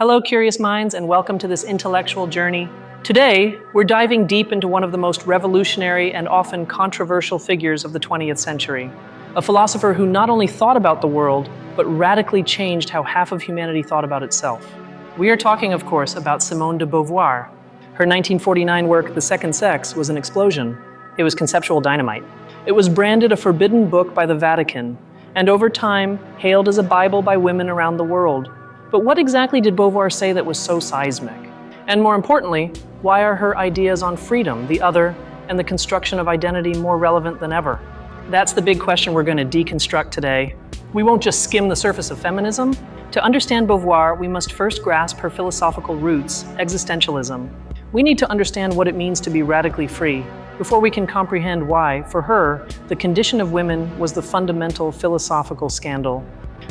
Hello, curious minds, and welcome to this intellectual journey. Today, we're diving deep into one of the most revolutionary and often controversial figures of the 20th century, a philosopher who not only thought about the world, but radically changed how half of humanity thought about itself. We are talking, of course, about Simone de Beauvoir. Her 1949 work, The Second Sex, was an explosion. It was conceptual dynamite. It was branded a forbidden book by the Vatican, and over time, hailed as a Bible by women around the world. But what exactly did Beauvoir say that was so seismic? And more importantly, why are her ideas on freedom, the other, and the construction of identity more relevant than ever? That's the big question we're going to deconstruct today. We won't just skim the surface of feminism. To understand Beauvoir, we must first grasp her philosophical roots, existentialism. We need to understand what it means to be radically free, before we can comprehend why, for her, the condition of women was the fundamental philosophical scandal.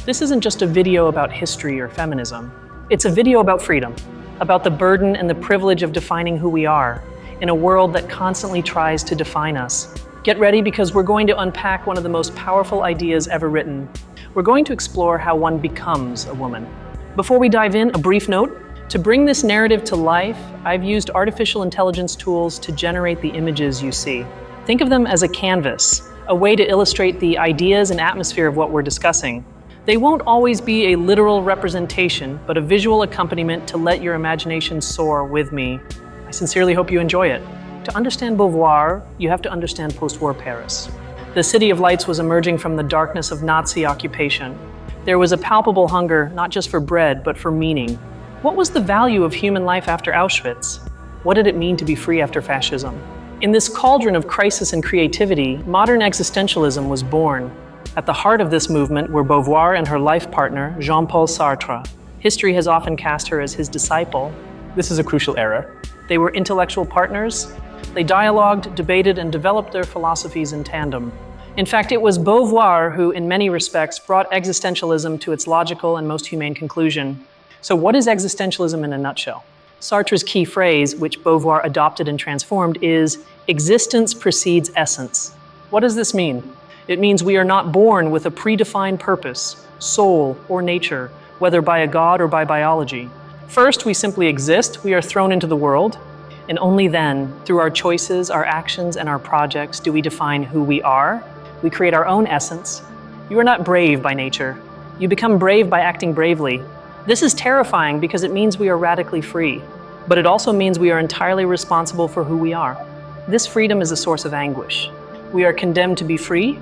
This isn't just a video about history or feminism. It's a video about freedom, about the burden and the privilege of defining who we are in a world that constantly tries to define us. Get ready, because we're going to unpack one of the most powerful ideas ever written. We're going to explore how one becomes a woman. Before we dive in, a brief note. To bring this narrative to life, I've used artificial intelligence tools to generate the images you see. Think of them as a canvas, a way to illustrate the ideas and atmosphere of what we're discussing. They won't always be a literal representation, but a visual accompaniment to let your imagination soar with me. I sincerely hope you enjoy it. To understand Beauvoir, you have to understand post-war Paris. The City of Lights was emerging from the darkness of Nazi occupation. There was a palpable hunger, not just for bread, but for meaning. What was the value of human life after Auschwitz? What did it mean to be free after fascism? In this cauldron of crisis and creativity, modern existentialism was born. At the heart of this movement were Beauvoir and her life partner, Jean-Paul Sartre. History has often cast her as his disciple. This is a crucial error. They were intellectual partners. They dialogued, debated, and developed their philosophies in tandem. In fact, it was Beauvoir who, in many respects, brought existentialism to its logical and most humane conclusion. So what is existentialism in a nutshell? Sartre's key phrase, which Beauvoir adopted and transformed, is "existence precedes essence." What does this mean? It means we are not born with a predefined purpose, soul, or nature, whether by a god or by biology. First, we simply exist, we are thrown into the world, and only then, through our choices, our actions, and our projects, do we define who we are. We create our own essence. You are not brave by nature. You become brave by acting bravely. This is terrifying because it means we are radically free, but it also means we are entirely responsible for who we are. This freedom is a source of anguish. We are condemned to be free.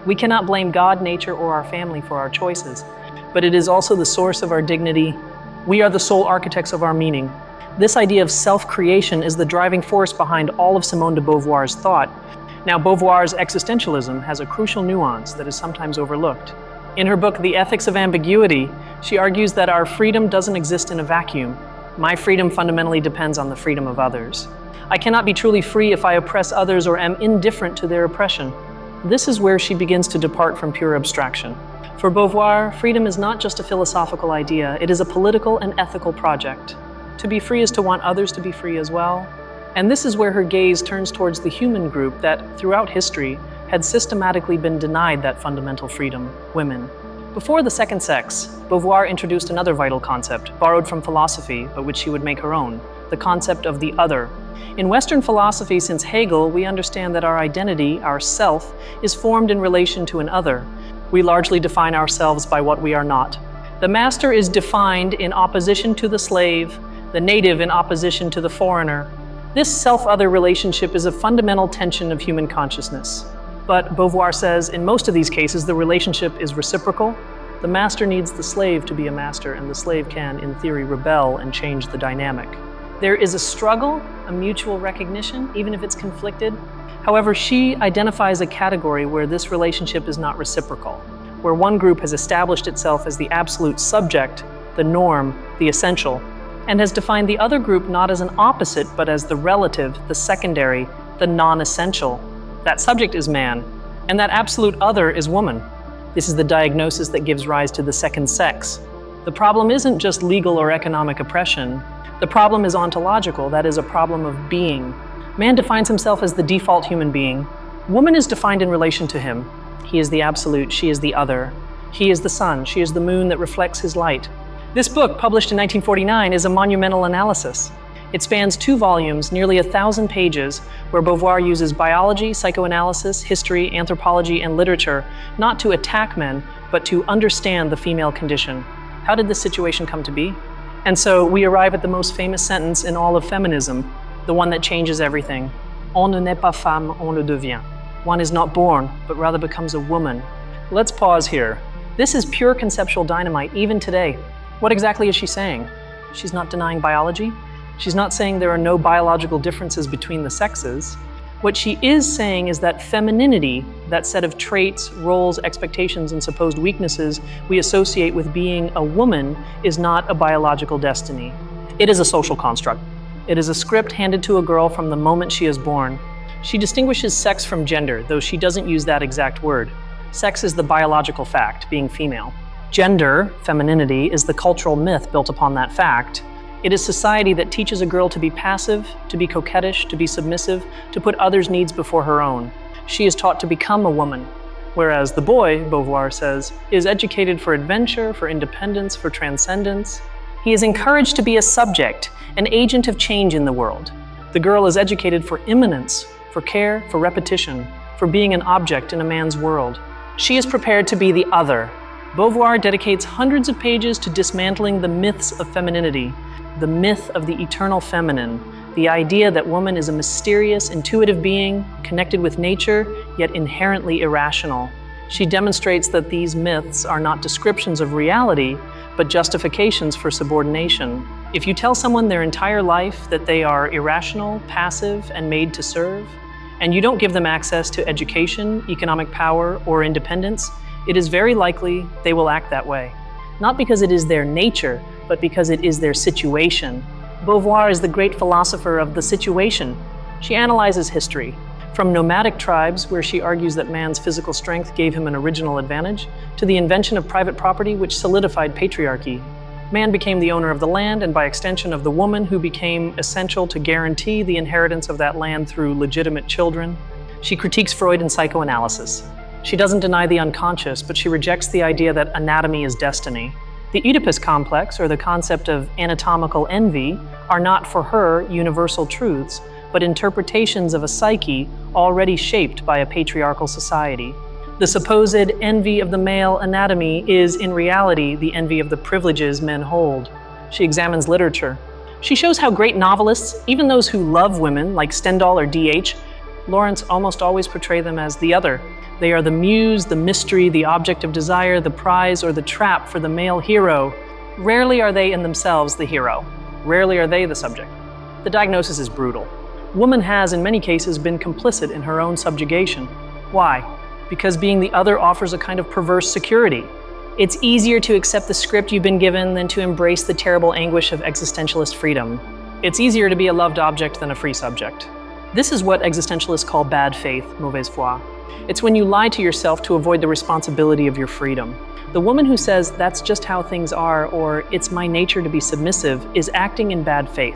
We cannot blame God, nature, or our family for our choices, but it is also the source of our dignity. We are the sole architects of our meaning. This idea of self-creation is the driving force behind all of Simone de Beauvoir's thought. Now, Beauvoir's existentialism has a crucial nuance that is sometimes overlooked. In her book, The Ethics of Ambiguity, she argues that our freedom doesn't exist in a vacuum. My freedom fundamentally depends on the freedom of others. I cannot be truly free if I oppress others or am indifferent to their oppression. This is where she begins to depart from pure abstraction. For Beauvoir, freedom is not just a philosophical idea, it is a political and ethical project. To be free is to want others to be free as well. And this is where her gaze turns towards the human group that, throughout history, had systematically been denied that fundamental freedom, women. Before The Second Sex, Beauvoir introduced another vital concept, borrowed from philosophy, but which she would make her own, the concept of the other. In Western philosophy since Hegel, we understand that our identity, our self, is formed in relation to an other. We largely define ourselves by what we are not. The master is defined in opposition to the slave, the native in opposition to the foreigner. This self-other relationship is a fundamental tension of human consciousness. But Beauvoir says, in most of these cases, the relationship is reciprocal. The master needs the slave to be a master, and the slave can, in theory, rebel and change the dynamic. There is a struggle, a mutual recognition, even if it's conflicted. However, she identifies a category where this relationship is not reciprocal, where one group has established itself as the absolute subject, the norm, the essential, and has defined the other group not as an opposite, but as the relative, the secondary, the non-essential. That subject is man, and that absolute other is woman. This is the diagnosis that gives rise to the second sex. The problem isn't just legal or economic oppression. The problem is ontological, that is, a problem of being. Man defines himself as the default human being. Woman is defined in relation to him. He is the absolute, she is the other. He is the sun, she is the moon that reflects his light. This book, published in 1949, is a monumental analysis. It spans 2 volumes, nearly 1,000 pages, where Beauvoir uses biology, psychoanalysis, history, anthropology, and literature not to attack men, but to understand the female condition. How did this situation come to be? And so we arrive at the most famous sentence in all of feminism, the one that changes everything. On ne naît pas femme, on le devient. One is not born, but rather becomes a woman. Let's pause here. This is pure conceptual dynamite, even today. What exactly is she saying? She's not denying biology. She's not saying there are no biological differences between the sexes. What she is saying is that femininity, that set of traits, roles, expectations, and supposed weaknesses we associate with being a woman, is not a biological destiny. It is a social construct. It is a script handed to a girl from the moment she is born. She distinguishes sex from gender, though she doesn't use that exact word. Sex is the biological fact, being female. Gender, femininity, is the cultural myth built upon that fact. It is society that teaches a girl to be passive, to be coquettish, to be submissive, to put others' needs before her own. She is taught to become a woman, whereas the boy, Beauvoir says, is educated for adventure, for independence, for transcendence. He is encouraged to be a subject, an agent of change in the world. The girl is educated for immanence, for care, for repetition, for being an object in a man's world. She is prepared to be the other. Beauvoir dedicates hundreds of pages to dismantling the myths of femininity, the myth of the eternal feminine, the idea that woman is a mysterious, intuitive being, connected with nature, yet inherently irrational. She demonstrates that these myths are not descriptions of reality, but justifications for subordination. If you tell someone their entire life that they are irrational, passive, and made to serve, and you don't give them access to education, economic power, or independence, it is very likely they will act that way. Not because it is their nature, but because it is their situation. Beauvoir is the great philosopher of the situation. She analyzes history, from nomadic tribes, where she argues that man's physical strength gave him an original advantage, to the invention of private property, which solidified patriarchy. Man became the owner of the land, and by extension of the woman, who became essential to guarantee the inheritance of that land through legitimate children. She critiques Freud and psychoanalysis. She doesn't deny the unconscious, but she rejects the idea that anatomy is destiny. The Oedipus complex, or the concept of anatomical envy, are not for her universal truths, but interpretations of a psyche already shaped by a patriarchal society. The supposed envy of the male anatomy is, in reality, the envy of the privileges men hold. She examines literature. She shows how great novelists, even those who love women, like Stendhal or D.H., Lawrence, almost always portray them as the other. They are the muse, the mystery, the object of desire, the prize, or the trap for the male hero. Rarely are they in themselves the hero. Rarely are they the subject. The diagnosis is brutal. Woman has, in many cases, been complicit in her own subjugation. Why? Because being the other offers a kind of perverse security. It's easier to accept the script you've been given than to embrace the terrible anguish of existentialist freedom. It's easier to be a loved object than a free subject. This is what existentialists call bad faith, mauvaise foi. It's when you lie to yourself to avoid the responsibility of your freedom. The woman who says, "That's just how things are," or "It's my nature to be submissive," is acting in bad faith.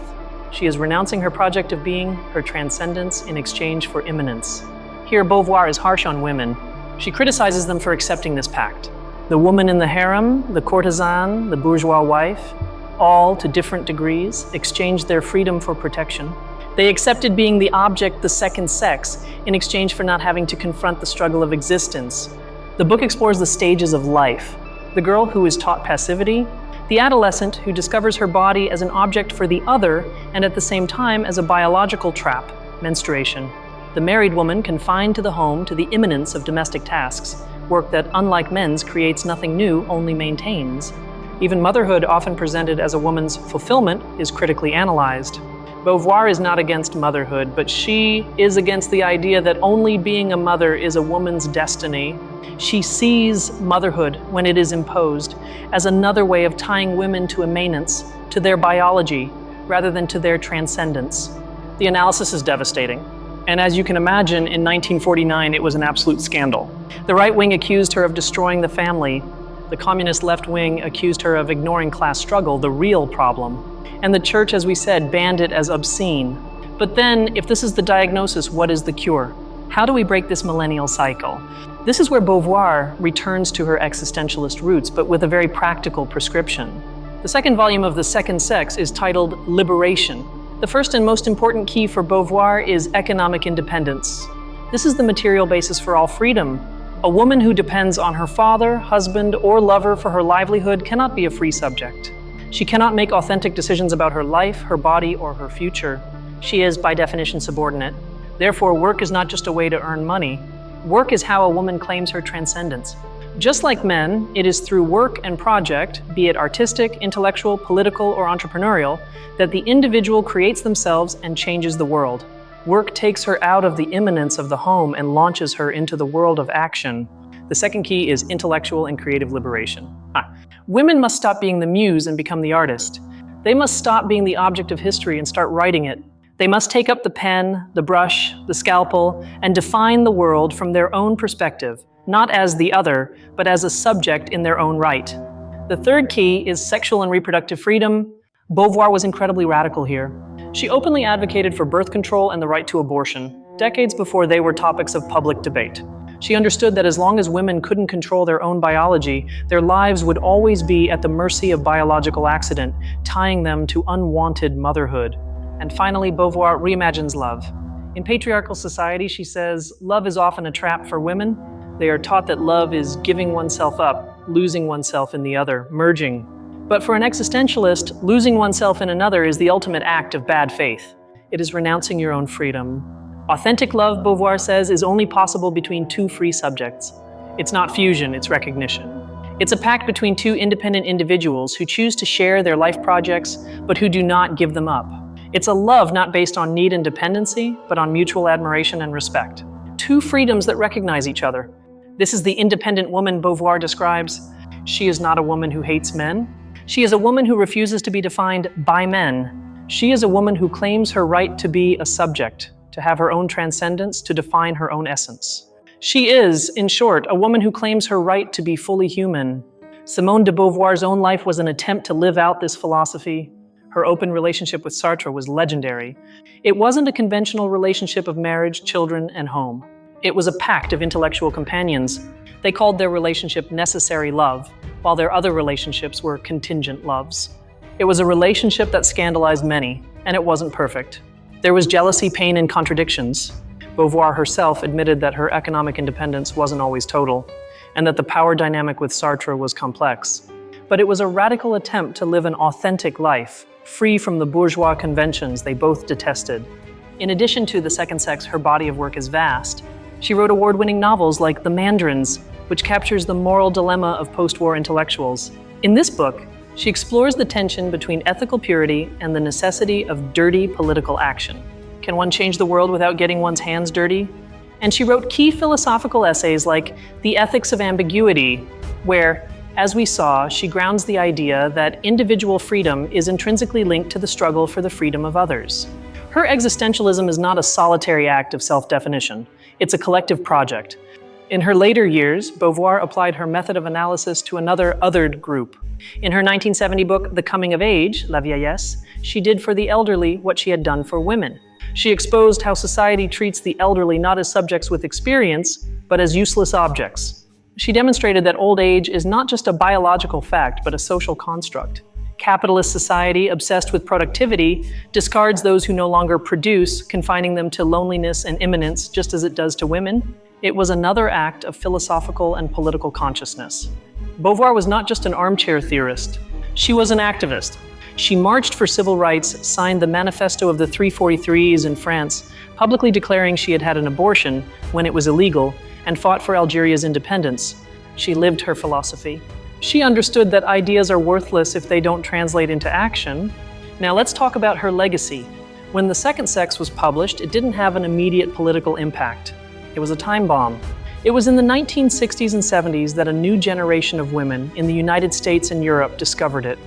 She is renouncing her project of being, her transcendence, in exchange for immanence. Here, Beauvoir is harsh on women. She criticizes them for accepting this pact. The woman in the harem, the courtesan, the bourgeois wife, all, to different degrees, exchanged their freedom for protection. They accepted being the object, the second sex, in exchange for not having to confront the struggle of existence. The book explores the stages of life. The girl who is taught passivity, the adolescent who discovers her body as an object for the other and at the same time as a biological trap, menstruation. The married woman confined to the home to the imminence of domestic tasks, work that, unlike men's, creates nothing new, only maintains. Even motherhood, often presented as a woman's fulfillment, is critically analyzed. Beauvoir is not against motherhood, but she is against the idea that only being a mother is a woman's destiny. She sees motherhood, when it is imposed, as another way of tying women to immanence, to their biology, rather than to their transcendence. The analysis is devastating. And as you can imagine, in 1949, it was an absolute scandal. The right wing accused her of destroying the family. The communist left wing accused her of ignoring class struggle, the real problem. And the church, as we said, banned it as obscene. But then, if this is the diagnosis, what is the cure? How do we break this millennial cycle? This is where Beauvoir returns to her existentialist roots, but with a very practical prescription. The second volume of The Second Sex is titled Liberation. The first and most important key for Beauvoir is economic independence. This is the material basis for all freedom. A woman who depends on her father, husband, or lover for her livelihood cannot be a free subject. She cannot make authentic decisions about her life, her body, or her future. She is, by definition, subordinate. Therefore, work is not just a way to earn money. Work is how a woman claims her transcendence. Just like men, it is through work and project, be it artistic, intellectual, political, or entrepreneurial, that the individual creates themselves and changes the world. Work takes her out of the immanence of the home and launches her into the world of action. The second key is intellectual and creative liberation. Women must stop being the muse and become the artist. They must stop being the object of history and start writing it. They must take up the pen, the brush, the scalpel, and define the world from their own perspective, not as the other, but as a subject in their own right. The third key is sexual and reproductive freedom. Beauvoir was incredibly radical here. She openly advocated for birth control and the right to abortion, decades before they were topics of public debate. She understood that as long as women couldn't control their own biology, their lives would always be at the mercy of biological accident, tying them to unwanted motherhood. And finally, Beauvoir reimagines love. In patriarchal society, she says, love is often a trap for women. They are taught that love is giving oneself up, losing oneself in the other, merging. But for an existentialist, losing oneself in another is the ultimate act of bad faith. It is renouncing your own freedom. Authentic love, Beauvoir says, is only possible between two free subjects. It's not fusion, it's recognition. It's a pact between two independent individuals who choose to share their life projects, but who do not give them up. It's a love not based on need and dependency, but on mutual admiration and respect. Two freedoms that recognize each other. This is the independent woman Beauvoir describes. She is not a woman who hates men. She is a woman who refuses to be defined by men. She is a woman who claims her right to be a subject, to have her own transcendence, to define her own essence. She is, in short, a woman who claims her right to be fully human. Simone de Beauvoir's own life was an attempt to live out this philosophy. Her open relationship with Sartre was legendary. It wasn't a conventional relationship of marriage, children, and home. It was a pact of intellectual companions. They called their relationship necessary love, while their other relationships were contingent loves. It was a relationship that scandalized many, and it wasn't perfect. There was jealousy, pain, and contradictions. Beauvoir herself admitted that her economic independence wasn't always total, and that the power dynamic with Sartre was complex. But it was a radical attempt to live an authentic life, free from the bourgeois conventions they both detested. In addition to The Second Sex, her body of work is vast. She wrote award-winning novels like The Mandarins, which captures the moral dilemma of post-war intellectuals. In this book, she explores the tension between ethical purity and the necessity of dirty political action. Can one change the world without getting one's hands dirty? And she wrote key philosophical essays like The Ethics of Ambiguity, where, as we saw, she grounds the idea that individual freedom is intrinsically linked to the struggle for the freedom of others. Her existentialism is not a solitary act of self-definition. It's a collective project. In her later years, Beauvoir applied her method of analysis to another othered group. In her 1970 book, The Coming of Age, La Vieillesse, she did for the elderly what she had done for women. She exposed how society treats the elderly not as subjects with experience, but as useless objects. She demonstrated that old age is not just a biological fact, but a social construct. Capitalist society, obsessed with productivity, discards those who no longer produce, confining them to loneliness and immanence, just as it does to women. It was another act of philosophical and political consciousness. Beauvoir was not just an armchair theorist. She was an activist. She marched for civil rights, signed the Manifesto of the 343s in France, publicly declaring she had had an abortion when it was illegal, and fought for Algeria's independence. She lived her philosophy. She understood that ideas are worthless if they don't translate into action. Now let's talk about her legacy. When The Second Sex was published, it didn't have an immediate political impact. It was a time bomb. It was in the 1960s and 70s that a new generation of women in the United States and Europe discovered it.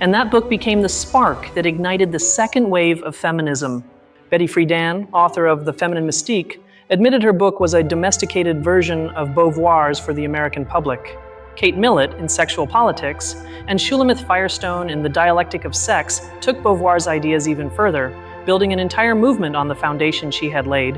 And that book became the spark that ignited the second wave of feminism. Betty Friedan, author of The Feminine Mystique, admitted her book was a domesticated version of Beauvoir's for the American public. Kate Millett in Sexual Politics, and Shulamith Firestone in The Dialectic of Sex took Beauvoir's ideas even further, building an entire movement on the foundation she had laid.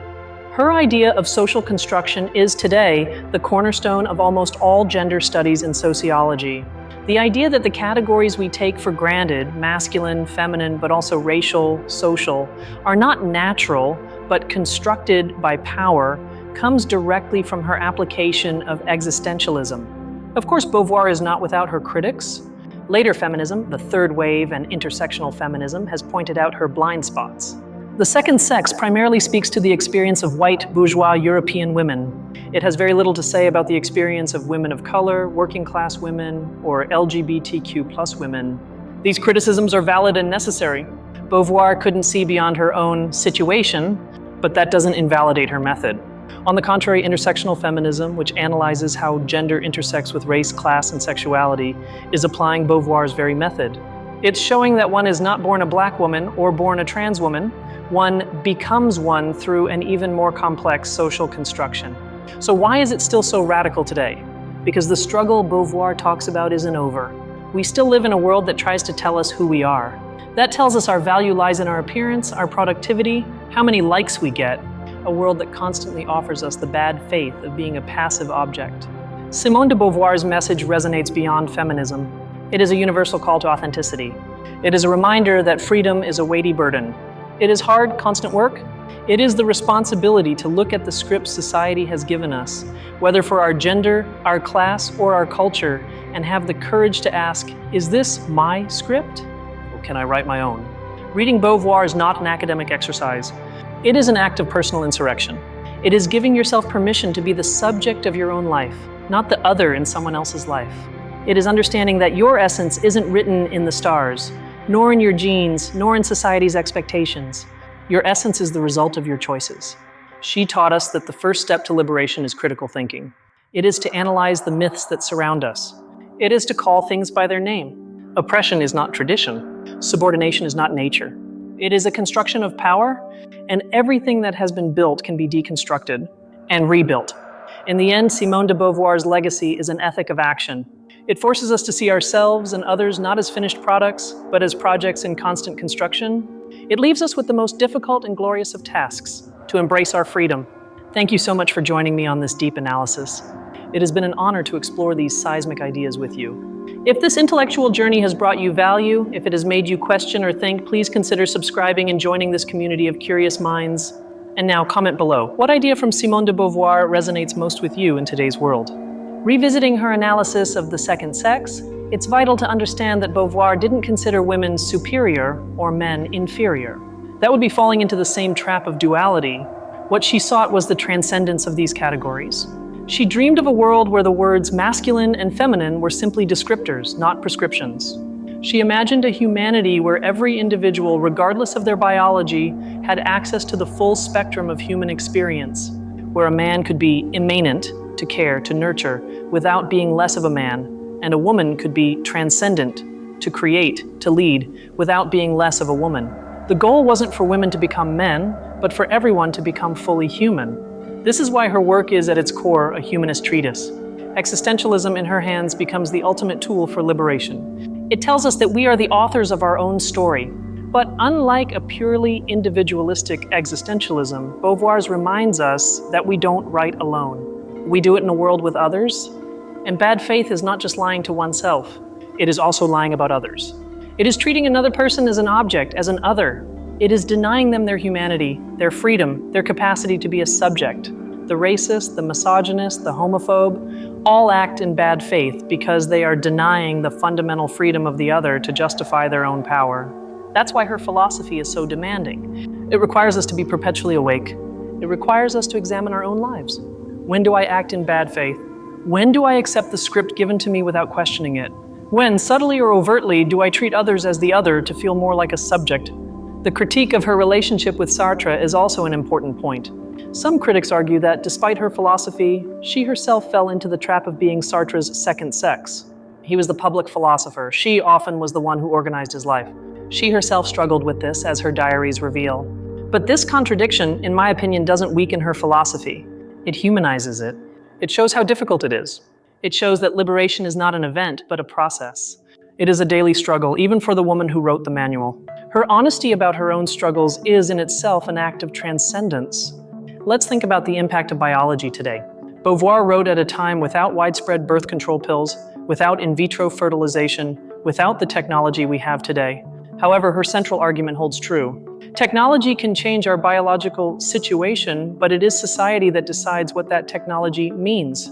Her idea of social construction is today the cornerstone of almost all gender studies in sociology. The idea that the categories we take for granted, masculine, feminine, but also racial, social, are not natural, but constructed by power, comes directly from her application of existentialism. Of course, Beauvoir is not without her critics. Later feminism, the third wave and intersectional feminism, has pointed out her blind spots. The second sex primarily speaks to the experience of white, bourgeois European women. It has very little to say about the experience of women of color, working class women, or LGBTQ+ women. These criticisms are valid and necessary. Beauvoir couldn't see beyond her own situation, but that doesn't invalidate her method. On the contrary, intersectional feminism, which analyzes how gender intersects with race, class, and sexuality, is applying Beauvoir's very method. It's showing that one is not born a black woman or born a trans woman. One becomes one through an even more complex social construction. So why is it still so radical today? Because the struggle Beauvoir talks about isn't over. We still live in a world that tries to tell us who we are. That tells us our value lies in our appearance, our productivity, how many likes we get, a world that constantly offers us the bad faith of being a passive object. Simone de Beauvoir's message resonates beyond feminism. It is a universal call to authenticity. It is a reminder that freedom is a weighty burden. It is hard, constant work. It is the responsibility to look at the scripts society has given us, whether for our gender, our class, or our culture, and have the courage to ask, is this my script? Or can I write my own? Reading Beauvoir is not an academic exercise. It is an act of personal insurrection. It is giving yourself permission to be the subject of your own life, not the other in someone else's life. It is understanding that your essence isn't written in the stars, nor in your genes, nor in society's expectations. Your essence is the result of your choices. She taught us that the first step to liberation is critical thinking. It is to analyze the myths that surround us. It is to call things by their name. Oppression is not tradition. Subordination is not nature. It is a construction of power, and everything that has been built can be deconstructed and rebuilt. In the end, Simone de Beauvoir's legacy is an ethic of action. It forces us to see ourselves and others not as finished products, but as projects in constant construction. It leaves us with the most difficult and glorious of tasks, to embrace our freedom. Thank you so much for joining me on this deep analysis. It has been an honor to explore these seismic ideas with you. If this intellectual journey has brought you value, if it has made you question or think, please consider subscribing and joining this community of curious minds. And now, comment below. What idea from Simone de Beauvoir resonates most with you in today's world? Revisiting her analysis of the second sex, it's vital to understand that Beauvoir didn't consider women superior or men inferior. That would be falling into the same trap of duality. What she sought was the transcendence of these categories. She dreamed of a world where the words masculine and feminine were simply descriptors, not prescriptions. She imagined a humanity where every individual, regardless of their biology, had access to the full spectrum of human experience, where a man could be immanent, to care, to nurture, without being less of a man, and a woman could be transcendent, to create, to lead, without being less of a woman. The goal wasn't for women to become men, but for everyone to become fully human. This is why her work is, at its core, a humanist treatise. Existentialism in her hands becomes the ultimate tool for liberation. It tells us that we are the authors of our own story. But unlike a purely individualistic existentialism, Beauvoir's reminds us that we don't write alone. We do it in a world with others, and bad faith is not just lying to oneself, it is also lying about others. It is treating another person as an object, as an other. It is denying them their humanity, their freedom, their capacity to be a subject. The racist, the misogynist, the homophobe, all act in bad faith because they are denying the fundamental freedom of the other to justify their own power. That's why her philosophy is so demanding. It requires us to be perpetually awake. It requires us to examine our own lives. When do I act in bad faith? When do I accept the script given to me without questioning it? When, subtly or overtly, do I treat others as the other to feel more like a subject? The critique of her relationship with Sartre is also an important point. Some critics argue that, despite her philosophy, she herself fell into the trap of being Sartre's second sex. He was the public philosopher. She often was the one who organized his life. She herself struggled with this, as her diaries reveal. But this contradiction, in my opinion, doesn't weaken her philosophy. It humanizes it. It shows how difficult it is. It shows that liberation is not an event, but a process. It is a daily struggle, even for the woman who wrote the manual. Her honesty about her own struggles is in itself an act of transcendence. Let's think about the impact of biology today. Beauvoir wrote at a time without widespread birth control pills, without in vitro fertilization, without the technology we have today. However, her central argument holds true. Technology can change our biological situation, but it is society that decides what that technology means.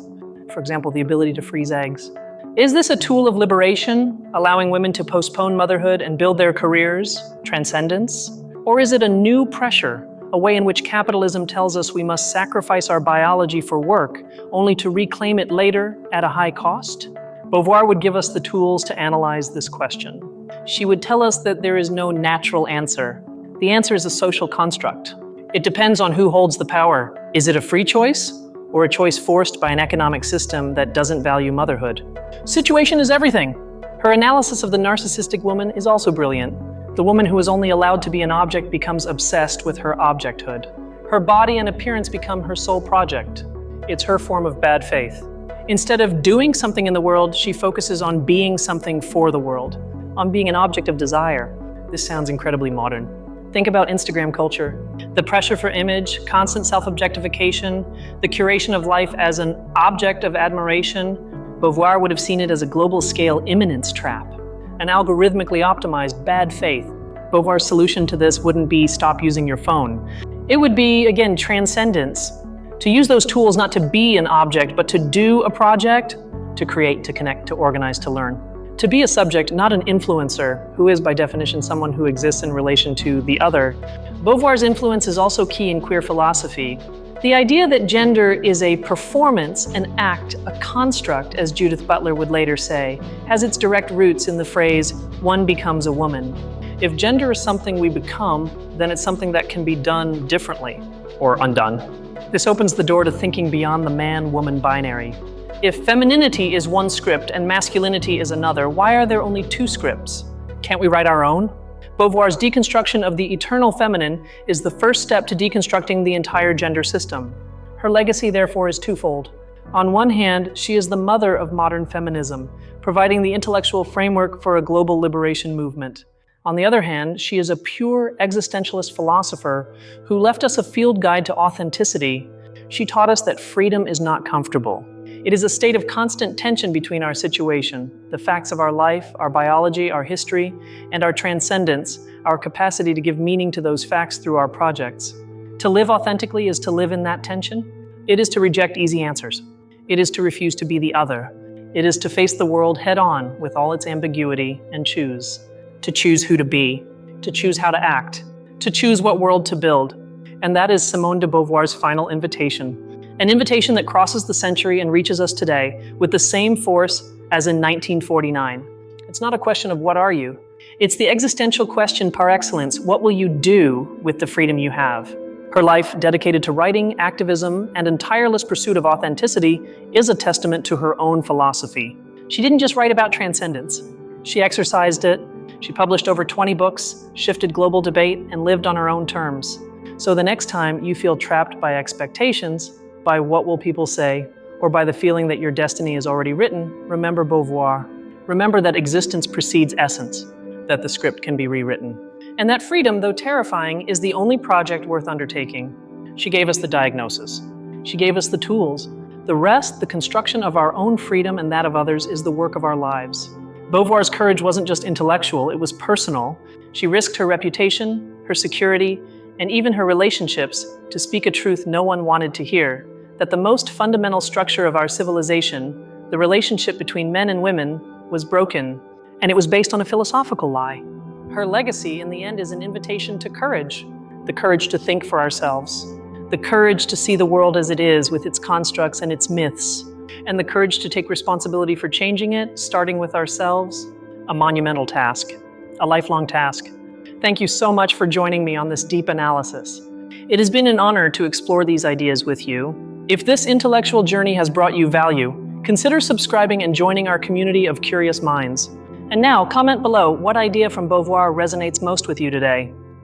For example, the ability to freeze eggs. Is this a tool of liberation, allowing women to postpone motherhood and build their careers, transcendence? Or is it a new pressure, a way in which capitalism tells us we must sacrifice our biology for work, only to reclaim it later at a high cost? Beauvoir would give us the tools to analyze this question. She would tell us that there is no natural answer. The answer is a social construct. It depends on who holds the power. Is it a free choice, or a choice forced by an economic system that doesn't value motherhood? Situation is everything. Her analysis of the narcissistic woman is also brilliant. The woman who is only allowed to be an object becomes obsessed with her objecthood. Her body and appearance become her sole project. It's her form of bad faith. Instead of doing something in the world, she focuses on being something for the world, on being an object of desire. This sounds incredibly modern. Think about Instagram culture. The pressure for image, constant self-objectification, the curation of life as an object of admiration. Beauvoir would have seen it as a global-scale imminence trap, an algorithmically optimized bad faith. Beauvoir's solution to this wouldn't be stop using your phone. It would be, again, transcendence. To use those tools not to be an object, but to do a project, to create, to connect, to organize, to learn. To be a subject, not an influencer, who is by definition someone who exists in relation to the other. Beauvoir's influence is also key in queer philosophy. The idea that gender is a performance, an act, a construct, as Judith Butler would later say, has its direct roots in the phrase, "one becomes a woman." If gender is something we become, then it's something that can be done differently, or undone. This opens the door to thinking beyond the man-woman binary. If femininity is one script and masculinity is another, why are there only two scripts? Can't we write our own? Beauvoir's deconstruction of the eternal feminine is the first step to deconstructing the entire gender system. Her legacy, therefore, is twofold. On one hand, she is the mother of modern feminism, providing the intellectual framework for a global liberation movement. On the other hand, she is a pure existentialist philosopher who left us a field guide to authenticity. She taught us that freedom is not comfortable. It is a state of constant tension between our situation, the facts of our life, our biology, our history, and our transcendence, our capacity to give meaning to those facts through our projects. To live authentically is to live in that tension. It is to reject easy answers. It is to refuse to be the other. It is to face the world head-on with all its ambiguity and choose. To choose who to be, to choose how to act, to choose what world to build. And that is Simone de Beauvoir's final invitation. An invitation that crosses the century and reaches us today with the same force as in 1949. It's not a question of what are you? It's the existential question par excellence. What will you do with the freedom you have? Her life, dedicated to writing, activism, and a tireless pursuit of authenticity, is a testament to her own philosophy. She didn't just write about transcendence. She exercised it. She published over 20 books, shifted global debate, and lived on her own terms. So the next time you feel trapped by expectations, by what will people say, or by the feeling that your destiny is already written, remember Beauvoir. Remember that existence precedes essence, that the script can be rewritten. And that freedom, though terrifying, is the only project worth undertaking. She gave us the diagnosis. She gave us the tools. The rest, the construction of our own freedom and that of others, is the work of our lives. Beauvoir's courage wasn't just intellectual, it was personal. She risked her reputation, her security, and even her relationships to speak a truth no one wanted to hear, that the most fundamental structure of our civilization, the relationship between men and women, was broken, and it was based on a philosophical lie. Her legacy, in the end, is an invitation to courage, the courage to think for ourselves, the courage to see the world as it is with its constructs and its myths, and the courage to take responsibility for changing it, starting with ourselves, a monumental task, a lifelong task. Thank you so much for joining me on this deep analysis. It has been an honor to explore these ideas with you. If this intellectual journey has brought you value, consider subscribing and joining our community of curious minds. And now, comment below what idea from Beauvoir resonates most with you today.